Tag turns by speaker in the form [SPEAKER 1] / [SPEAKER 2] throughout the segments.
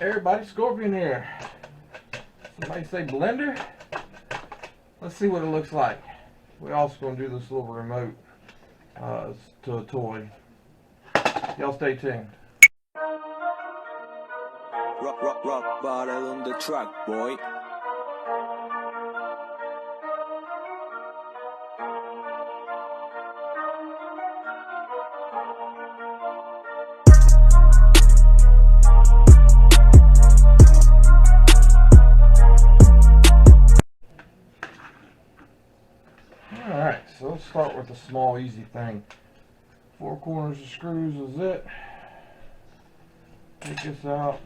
[SPEAKER 1] Everybody, Scorpion here. Somebody say blender? Let's see what it looks like. We're also going to do this little remote to a toy. Y'all stay tuned.
[SPEAKER 2] Rock bottle on the track, boy.
[SPEAKER 1] Alright, so let's start with a small, easy thing. 4 corners of screws is it. Take this out.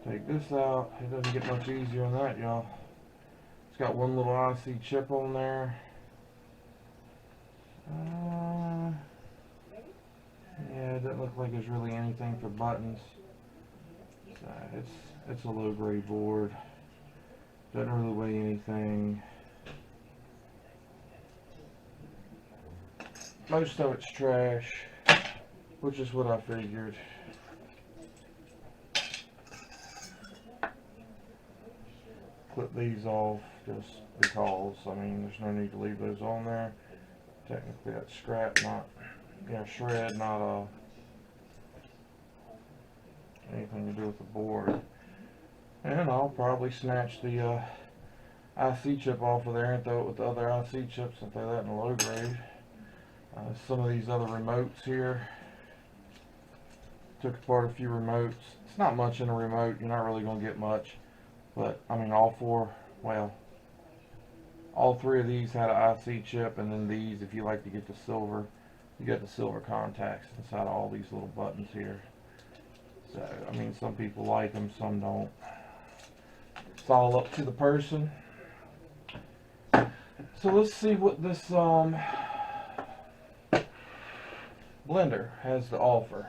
[SPEAKER 1] Take this out. It doesn't get much easier than that, y'all. It's got one little IC chip on there. Yeah, it doesn't look like there's really anything for buttons. So it's a low grade board. Doesn't really weigh anything. Most of it's trash, which is what I figured. Clip these off just because, I mean, there's no need to leave those on there. Technically that's scrap, not, shred, not anything to do with the board. And I'll probably snatch the IC chip off of there and throw it with the other IC chips and throw that in a low grade. Some of these other remotes here, took apart a few remotes. It's not much in a remote, you're not really going to get much, but I mean all 3 of these had an IC chip, and then these, if you like to get the silver, you get the silver contacts inside all these little buttons here. So I mean, some people like them, some don't. It's all up to the person. So let's see what this blender has to offer.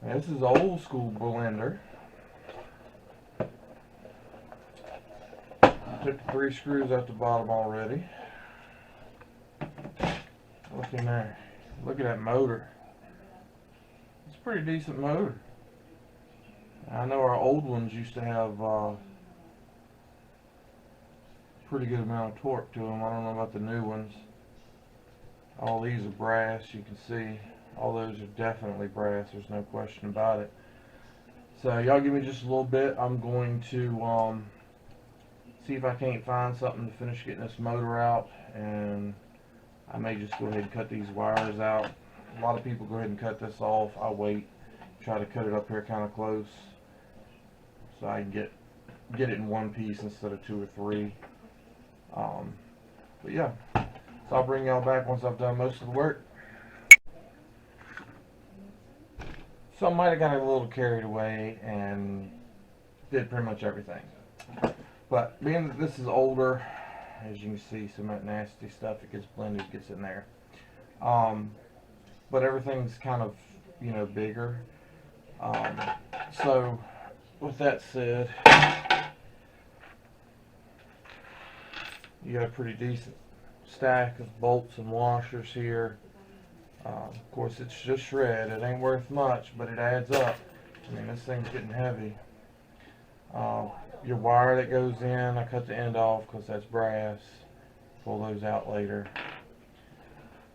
[SPEAKER 1] Now, this is an old school blender. Took the 3 screws out the bottom already. Look in there. Look at that motor. It's a pretty decent motor. I know our old ones used to have pretty good amount of torque to them. I don't know about the new ones. All these are brass, you can see. All those are definitely brass, there's no question about it. So y'all give me just a little bit. I'm going to see if I can't find something to finish getting this motor out, and I may just go ahead and cut these wires out. A lot of people go ahead and cut this off. I'll wait, try to cut it up here kind of close so I can get it in one piece instead of 2 or 3. But yeah, so I'll bring y'all back once I've done most of the work. So I might have got a little carried away and did pretty much everything. But being that this is older, as you can see, some of that nasty stuff that gets blended gets in there. But everything's kind of, bigger. So with that said, you got a pretty decent stack of bolts and washers here. Of course, it's just shred. It ain't worth much, but it adds up. I mean, this thing's getting heavy. Your wire that goes in, I cut the end off because that's brass. Pull those out later.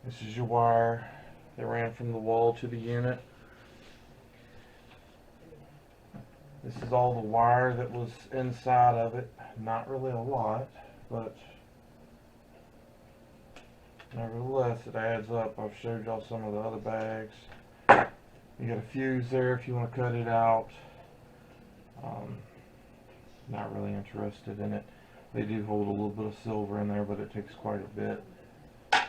[SPEAKER 1] This is your wire that ran from the wall to the unit. This is all the wire that was inside of it. Not really a lot, but nevertheless, it adds up. I've showed y'all some of the other bags. You got a fuse there if you want to cut it out. Not really interested in it. They do hold a little bit of silver in there, but it takes quite a bit. So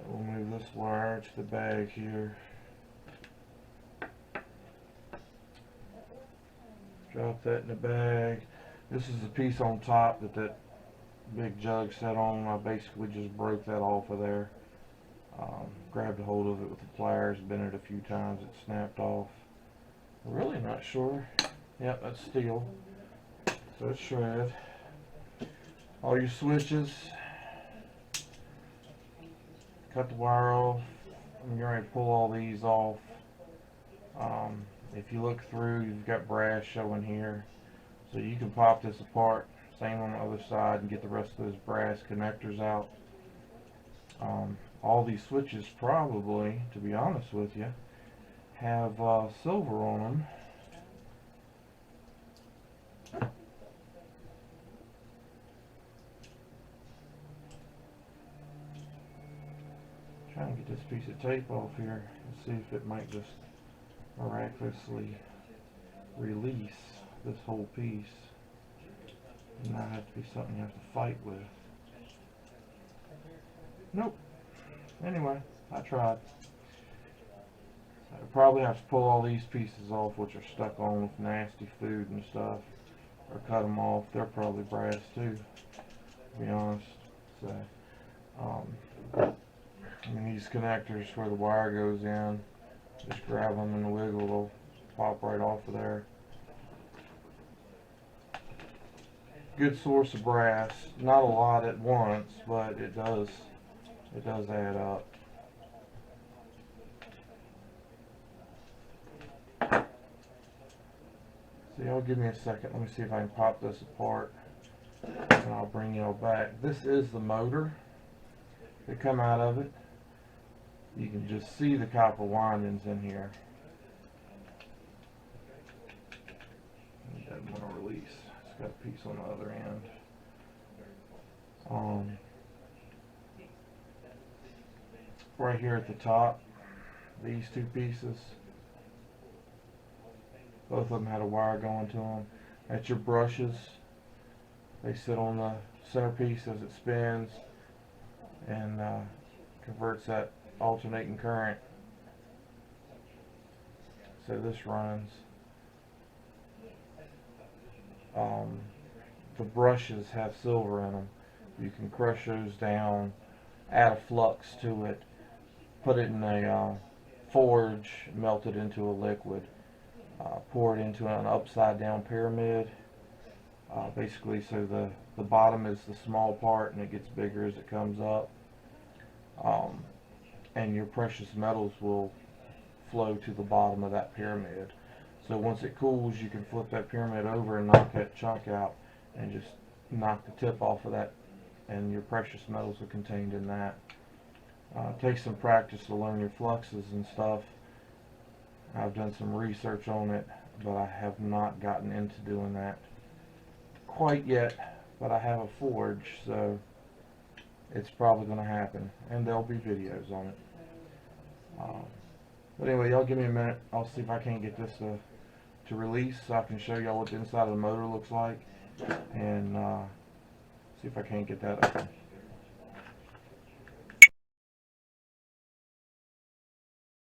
[SPEAKER 1] we'll move this wire to the bag here. Drop that in the bag. This is the piece on top that big jug set on. I basically just broke that off of there. Grabbed a hold of it with the pliers, bent it a few times, it snapped off. I'm really not sure. Yep, that's steel. So it's shred. All your switches. Cut the wire off. I'm going to pull all these off. If you look through, you've got brass showing here, so you can pop this apart, same on the other side, and get the rest of those brass connectors out. All these switches probably, to be honest with you, have silver on them. Trying to get this piece of tape off here and see if it might just miraculously release this whole piece and not have to be something you have to fight with. Nope. Anyway, I tried. I probably have to pull all these pieces off, which are stuck on with nasty food and stuff, or cut them off. They're probably brass too, to be honest. So, and these connectors where the wire goes in, just grab them and wiggle, they'll pop right off of there. Good source of brass. Not a lot at once, but it does add up. So y'all give me a second. Let me see if I can pop this apart, and I'll bring y'all back. This is the motor that come out of it. You can just see the copper windings in here. It doesn't want to release. It's got a piece on the other end. Right here at the top, these two pieces, both of them had a wire going to them. That's your brushes. They sit on the centerpiece as it spins and converts that alternating current. So this runs. The brushes have silver in them. You can crush those down, add a flux to it, put it in a forge, melt it into a liquid, pour it into an upside down pyramid, basically so the bottom is the small part and it gets bigger as it comes up, and your precious metals will flow to the bottom of that pyramid. So once it cools, you can flip that pyramid over and knock that chunk out and just knock the tip off of that, and your precious metals are contained in that. Takes some practice to learn your fluxes and stuff. I've done some research on it, but I have not gotten into doing that quite yet. But I have a forge, so it's probably going to happen, and there'll be videos on it. But anyway, y'all give me a minute. I'll see if I can't get this to release, so I can show y'all what the inside of the motor looks like, and see if I can't get that open.